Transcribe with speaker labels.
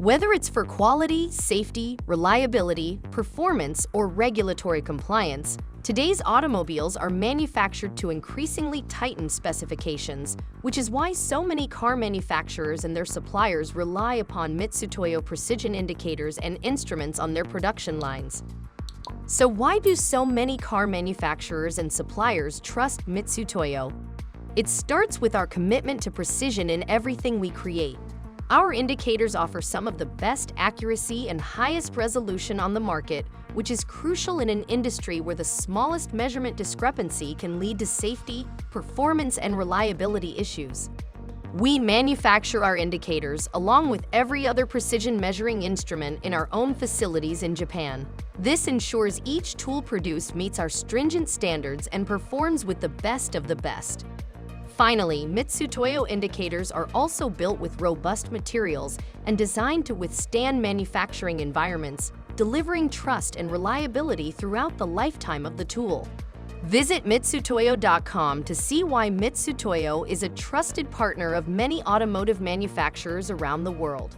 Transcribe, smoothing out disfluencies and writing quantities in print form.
Speaker 1: Whether it's for quality, safety, reliability, performance, or regulatory compliance, today's automobiles are manufactured to increasingly tightened specifications, which is why so many car manufacturers and their suppliers rely upon Mitutoyo precision indicators and instruments on their production lines. So why do so many car manufacturers and suppliers trust Mitutoyo? It starts with our commitment to precision in everything we create. Our indicators offer some of the best accuracy and highest resolution on the market, which is crucial in an industry where the smallest measurement discrepancy can lead to safety, performance, and reliability issues. We manufacture our indicators along with every other precision measuring instrument in our own facilities in Japan. This ensures each tool produced meets our stringent standards and performs with the best of the best. Finally, Mitutoyo indicators are also built with robust materials and designed to withstand manufacturing environments, delivering trust and reliability throughout the lifetime of the tool. Visit Mitutoyo.com to see why Mitutoyo is a trusted partner of many automotive manufacturers around the world.